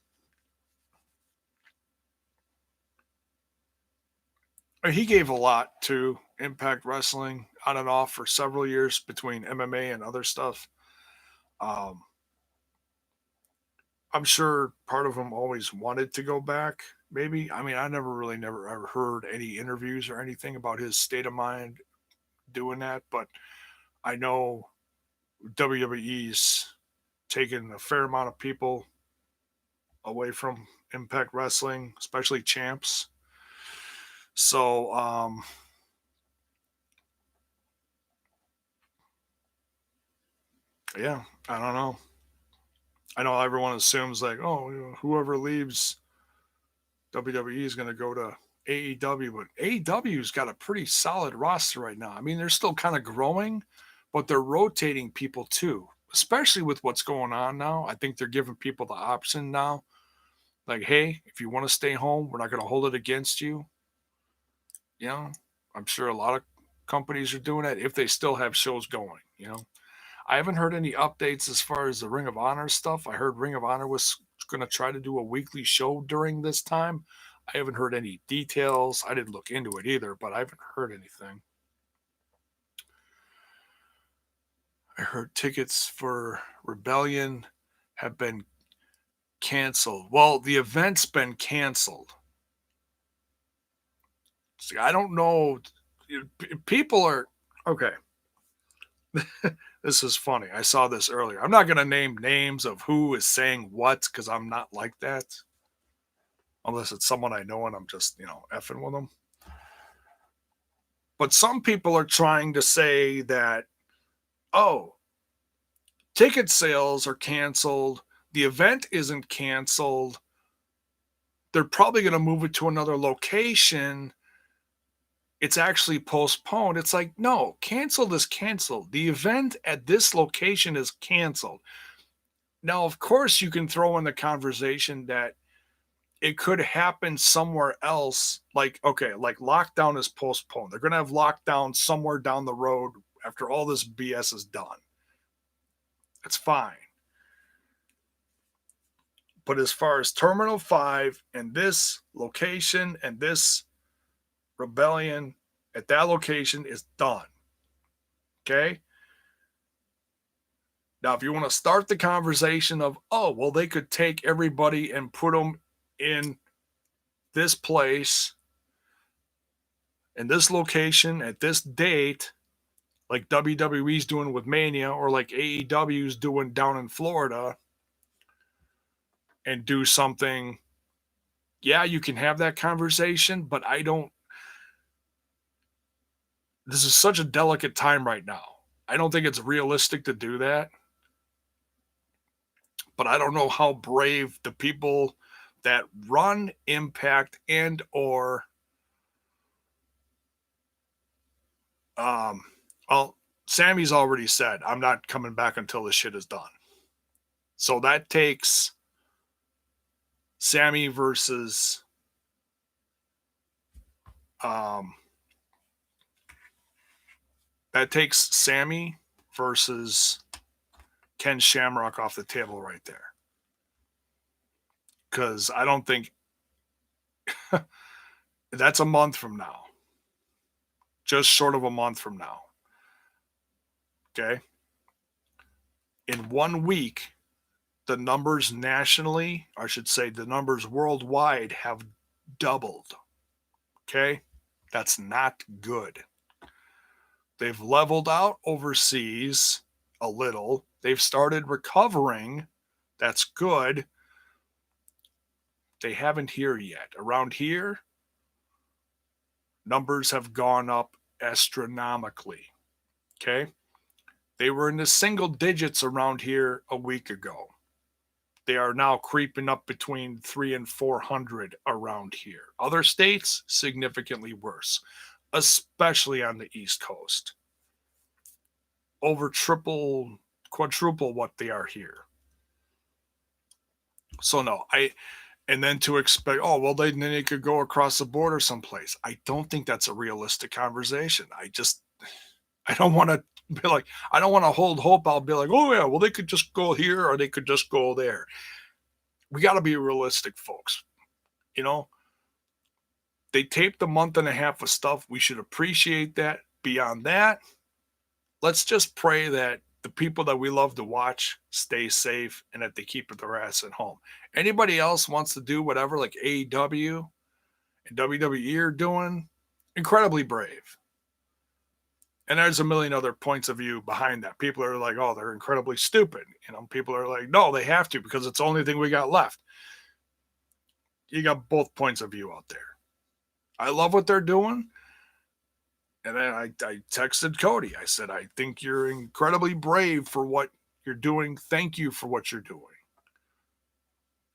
he gave a lot to Impact Wrestling on and off for several years between MMA and other stuff. Um, I'm sure part of him always wanted to go back. Maybe. I mean, I never ever heard any interviews or anything about his state of mind doing that, but I know WWE's taken a fair amount of people away from Impact Wrestling, especially champs. So, yeah, I don't know. I know everyone assumes like, oh, whoever leaves WWE is going to go to AEW, but AEW's got a pretty solid roster right now. I mean, they're still kind of growing, but they're rotating people too, especially with what's going on now. I think they're giving people the option now. Like, hey, if you want to stay home, we're not going to hold it against you. You know, I'm sure a lot of companies are doing that if they still have shows going. I haven't heard any updates as far as the Ring of Honor stuff. I heard Ring of Honor was going to try to do a weekly show during this time. I haven't heard any details. I didn't look into it either, but I haven't heard anything. I heard tickets for Rebellion have been canceled. Well, the event's been canceled. So I don't know. People are okay. This is funny. I saw this earlier. I'm not going to name names of who is saying what because I'm not like that. Unless it's someone I know and I'm just, effing with them. But some people are trying to say that, oh, ticket sales are canceled. The event isn't canceled. They're probably going to move it to another location. It's actually postponed. It's like, no, canceled is canceled. The event at this location is canceled. Now, of course, you can throw in the conversation that it could happen somewhere else. Like, okay, like lockdown is postponed. They're going to have lockdown somewhere down the road after all this BS is done. That's fine. But as far as Terminal 5 and this location and this rebellion at that location is done. Okay? Now, if you want to start the conversation of, oh, well, they could take everybody and put them in this place, in this location, at this date, like WWE's doing with Mania or like AEW's doing down in Florida, and do something, yeah, you can have that conversation, but this is such a delicate time right now. I don't think it's realistic to do that. But I don't know how brave the people that run Impact and or well, Sammy's already said, I'm not coming back until this shit is done. So that takes Sammy versus Ken Shamrock off the table right there. Because I don't think that's a month from now. Just short of a month from now. Okay? In 1 week, the numbers nationally, I should say the numbers worldwide, have doubled. Okay? That's not good. They've leveled out overseas a little. They've started recovering. That's good. They haven't here yet. Around here, numbers have gone up astronomically. Okay? They were in the single digits around here a week ago. They are now creeping up between 300 and 400 around here. Other states, significantly worse, especially on the East Coast. Over triple, quadruple what they are here. So no, and then to expect, oh, well, then they could go across the border someplace. I don't think that's a realistic conversation. I don't want to be like, I don't want to hold hope. I'll be like, oh yeah, well, they could just go here or they could just go there. We got to be realistic, folks. You know, they taped a month and a half of stuff. We should appreciate that. Beyond that, let's just pray that the people that we love to watch stay safe and that they keep their ass at home. Anybody else wants to do whatever, like AEW and WWE are doing, incredibly brave. And there's a million other points of view behind that. People are like, oh, they're incredibly stupid. You know, people are like, no, they have to because it's the only thing we got left. You got both points of view out there. I love what they're doing. And then I texted Cody. I said, I think you're incredibly brave for what you're doing. Thank you for what you're doing.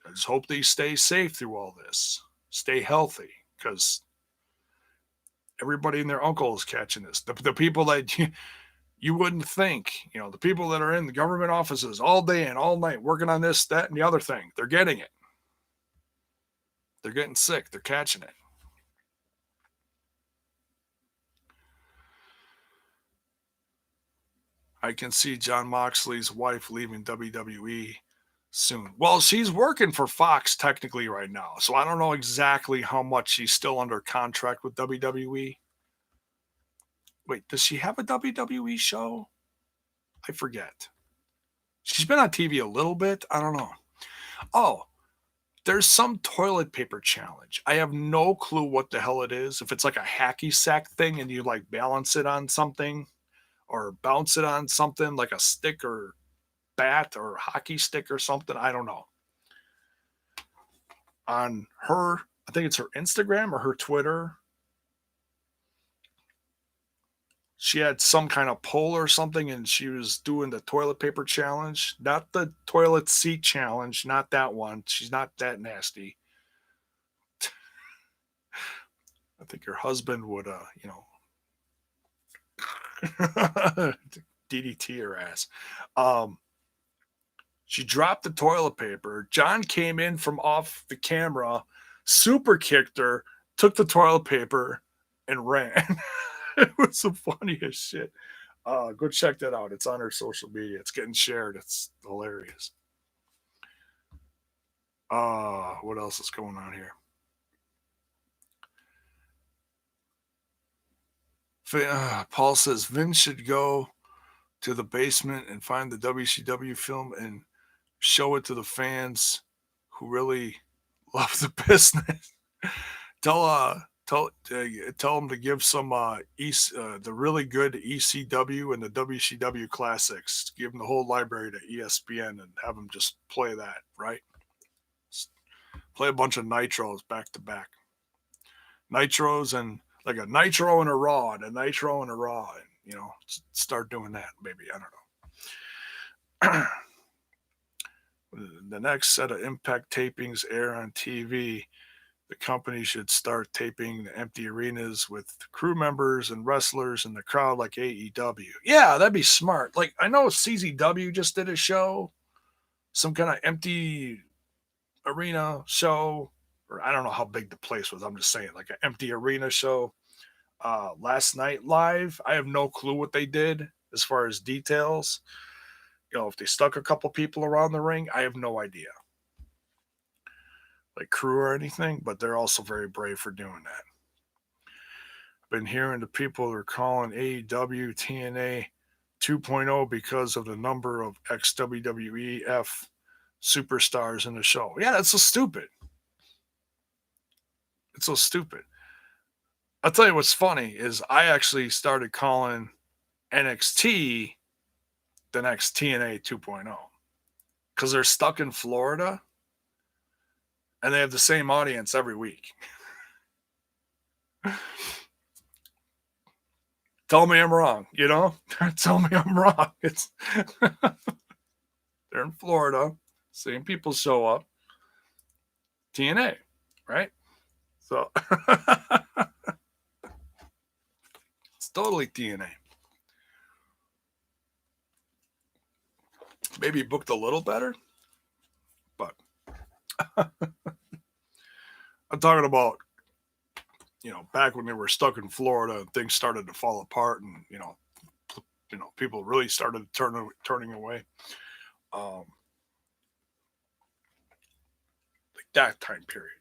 I just hope they stay safe through all this. Stay healthy because everybody and their uncle is catching this. The people that you wouldn't think, you know, the people that are in the government offices all day and all night working on this, that, and the other thing, they're getting it. They're getting sick. They're catching it. I can see John Moxley's wife leaving WWE soon. Well, she's working for Fox technically right now, so I don't know exactly how much she's still under contract with WWE. Wait, does she have a WWE show? I forget. She's been on TV a little bit. I don't know. Oh, there's some toilet paper challenge. I have no clue what the hell it is. If it's like a hacky sack thing and you like balance it on something or bounce it on something like a stick or bat or hockey stick or something. I don't know. On her, I think it's her Instagram or her Twitter, she had some kind of poll or something and she was doing the toilet paper challenge, not the toilet seat challenge, not that one. She's not that nasty. I think her husband would, DDT her ass. She dropped the toilet paper. John came in from off the camera, super kicked her, took the toilet paper, and ran. It was the funniest shit. Go check that out. It's on her social media. It's getting shared. It's hilarious. What else is going on here? Paul says Vince should go to the basement and find the WCW film and show it to the fans who really love the business. Tell them to give some the really good ECW and the WCW classics. Give them the whole library to ESPN and have them just play that, right? Play a bunch of nitros back to back. Nitros and like a nitro and a raw and a nitro and a raw. And, start doing that, maybe. I don't know. The next set of Impact tapings air on TV. The company should start taping the empty arenas with crew members and wrestlers in the crowd like AEW. Yeah, that'd be smart. Like, I know CZW just did a show, some kind of empty arena show, or I don't know how big the place was. I'm just saying, like an empty arena show. Last night live, I have no clue what they did as far as details. If they stuck a couple people around the ring, I have no idea. Like crew or anything, but they're also very brave for doing that. Been hearing the people are calling AEW TNA 2.0 because of the number of ex WWEF superstars in the show. Yeah, that's so stupid. It's so stupid. I'll tell you what's funny is I actually started calling NXT the next TNA 2.0 because they're stuck in Florida and they have the same audience every week. Tell me I'm wrong, Tell me I'm wrong. It's they're in Florida, same people show up. TNA, right? So it's totally TNA. Maybe booked a little better, but I'm talking about back when they were stuck in Florida and things started to fall apart and people really started turning away. Like that time period.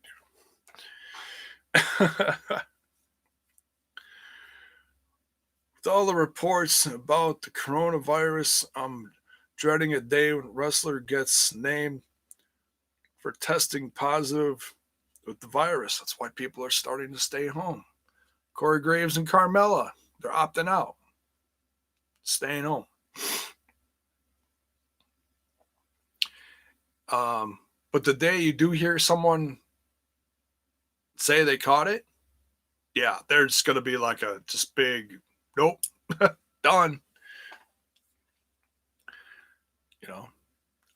With all the reports about the coronavirus, I'm dreading a day when a wrestler gets named for testing positive with the virus. That's why people are starting to stay home. Corey Graves and Carmella, they're opting out, staying home. But the day you do hear someone say they caught it, yeah, there's going to be like a just big, nope, done.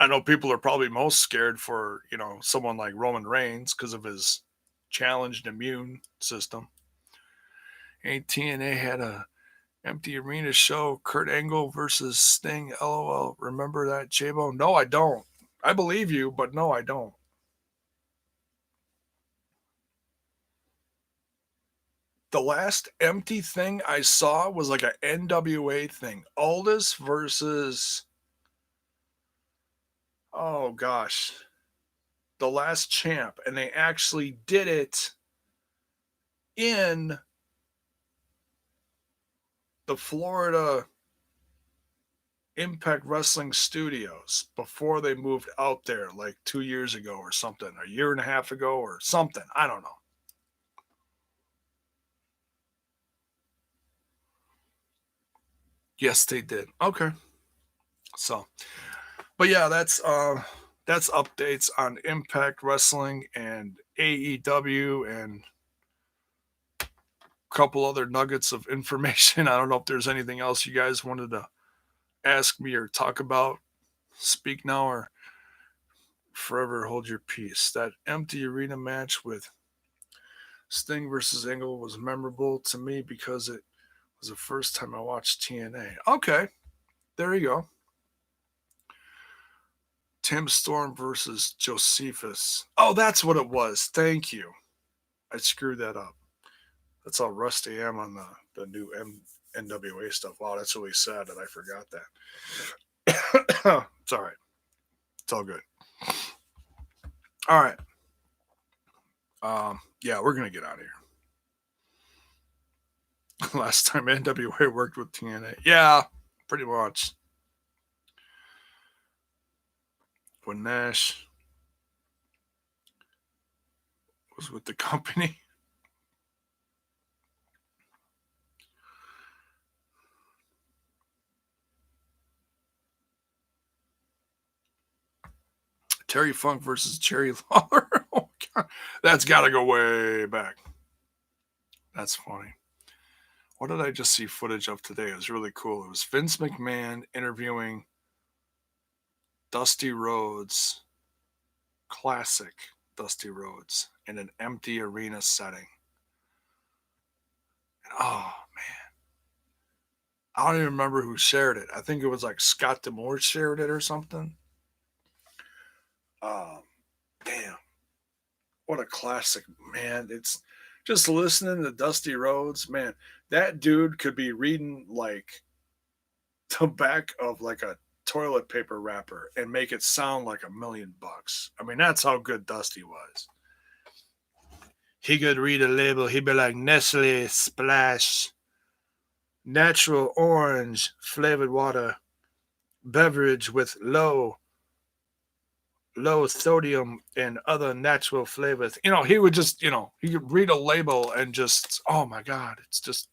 I know people are probably most scared for, someone like Roman Reigns because of his challenged immune system. TNA had a empty arena show, Kurt Angle versus Sting, LOL. Remember that, J-Bo? No, I don't. I believe you, but no, I don't. The last empty thing I saw was like an NWA thing. Aldis versus, oh gosh, the last champ. And they actually did it in the Florida Impact Wrestling Studios before they moved out there like 2 years ago or something, a year and a half ago or something. I don't know. Yes, they did. Okay. So, but yeah, that's updates on Impact Wrestling and AEW and a couple other nuggets of information. I don't know if there's anything else you guys wanted to ask me or talk about. Speak now or forever hold your peace. That empty arena match with Sting versus Angle was memorable to me because it was the first time I watched TNA. Okay, there you go. Tim Storm versus Josephus. Oh, that's what it was. Thank you. I screwed that up. That's how rusty I am on the new NWA stuff. Wow, that's really sad that I forgot that. It's all right. It's all good. All right. Yeah, we're gonna get out of here. Last time NWA worked with TNA. Yeah, pretty much. When Nash was with the company. Terry Funk versus Jerry Lawler. Oh, God. That's got to go way back. That's funny. What did I just see footage of today? It was really cool. It was Vince McMahon interviewing Dusty Rhodes, classic Dusty Rhodes, in an empty arena setting. And, oh, man. I don't even remember who shared it. I think it was like Scott Demore shared it or something. Damn. What a classic, man. It's just listening to Dusty Rhodes, man. That dude could be reading like the back of like a toilet paper wrapper and make it sound like $1,000,000. I mean, that's how good Dusty was. He could read a label. He'd be like Nestle Splash, natural orange flavored water, beverage with low sodium and other natural flavors. He would just, he could read a label and just, oh my God, it's just,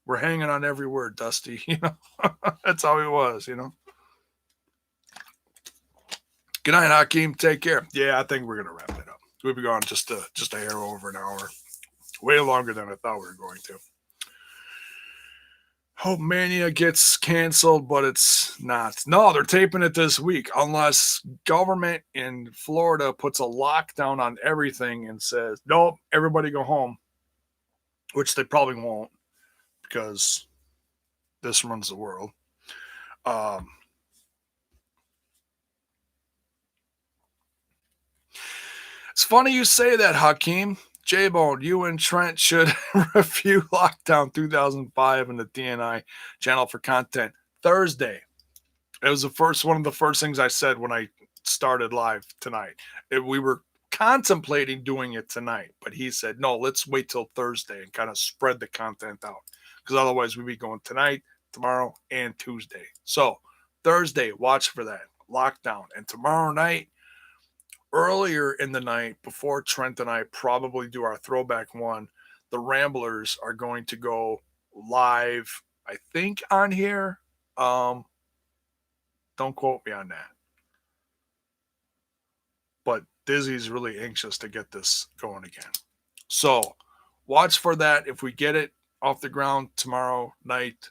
we're hanging on every word, Dusty. That's how he was. Good night, Hakeem. Take care. Yeah, I think we're gonna wrap it up. We've been gone just a hair over an hour, way longer than I thought we were going to. Hope Mania gets canceled, but it's not. No, they're taping it this week, unless government in Florida puts a lockdown on everything and says, nope, everybody go home, which they probably won't because this runs the world. It's funny you say that, Hakeem. J-Bone, you and Trent should review Lockdown 2005 in the TNI channel for content Thursday. It was one of the first things I said when I started live tonight. We were contemplating doing it tonight, but he said, no, let's wait till Thursday and kind of spread the content out because otherwise we'd be going tonight, tomorrow, and Tuesday. So Thursday, watch for that. Lockdown. And tomorrow night, earlier in the night, before Trent and I probably do our throwback one, the Ramblers are going to go live, I think, on here. Don't quote me on that. But Dizzy's really anxious to get this going again. So watch for that. If we get it off the ground tomorrow night,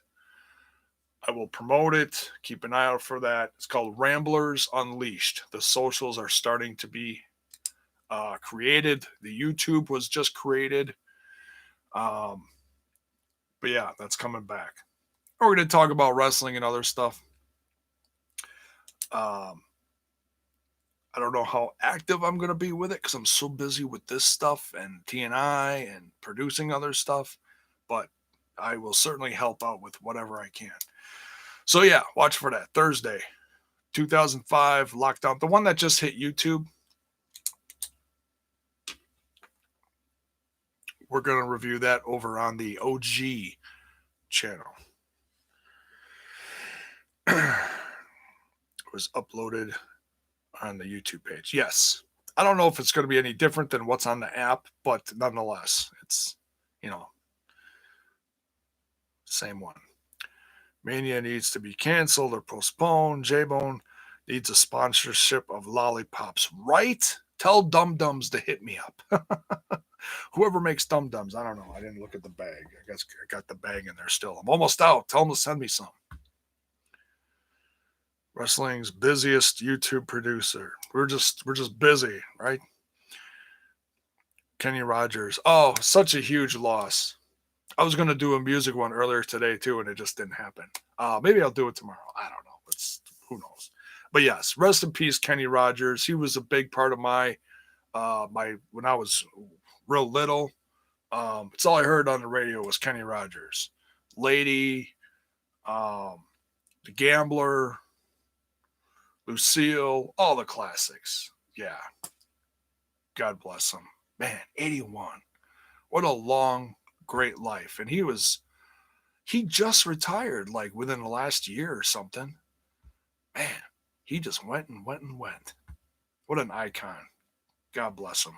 I will promote it. Keep an eye out for that. It's called Ramblers Unleashed. The socials are starting to be created. The YouTube was just created. But yeah, that's coming back. We're going to talk about wrestling and other stuff. I don't know how active I'm going to be with it because I'm so busy with this stuff and TNI and producing other stuff. But I will certainly help out with whatever I can. So yeah, watch for that. Thursday, 2005 Lockdown. The one that just hit YouTube. We're going to review that over on the OG channel. It was uploaded on the YouTube page. Yes. I don't know if it's going to be any different than what's on the app, but nonetheless, it's, same one. Mania needs to be canceled or postponed. J-Bone needs a sponsorship of lollipops. Right? Tell Dum Dums to hit me up. Whoever makes Dum Dums, I don't know. I didn't look at the bag. I guess I got the bag in there still. I'm almost out. Tell them to send me some. Wrestling's busiest YouTube producer. We're just busy, right? Kenny Rogers. Oh, such a huge loss. I was going to do a music one earlier today too, and it just didn't happen. Maybe I'll do it tomorrow. I don't know. Who knows? But yes, rest in peace, Kenny Rogers. He was a big part of my when I was real little. It's all I heard on the radio was Kenny Rogers, Lady, the Gambler, Lucille, all the classics. Yeah. God bless him. Man, 81. What a long, great life. And he just retired like within the last year or something. Man, he just went and went and went. What an icon. God bless him.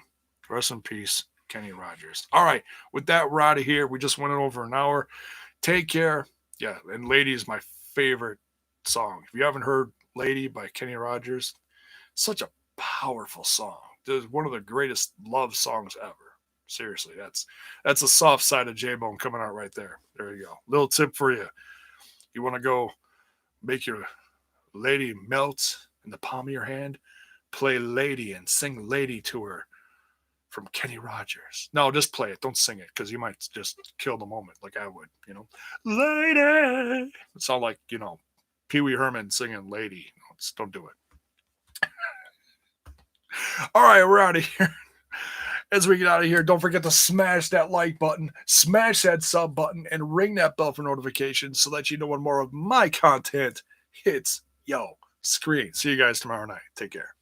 Rest in peace, Kenny Rogers. All right, with that, we're out of here. We just went over an hour. Take care. Yeah, and Lady is my favorite song. If you haven't heard Lady by Kenny Rogers, such a powerful song. It's one of the greatest love songs ever. Seriously, that's a soft side of J-Bone coming out right there. There you go. Little tip for you. You want to go make your lady melt in the palm of your hand? Play Lady and sing Lady to her from Kenny Rogers. No, just play it. Don't sing it because you might just kill the moment like I would, Lady. It sounds like, Pee Wee Herman singing Lady. No, just don't do it. All right, we're out of here. As we get out of here, don't forget to smash that like button, smash that sub button, and ring that bell for notifications so that you know when more of my content hits your screen. See you guys tomorrow night. Take care.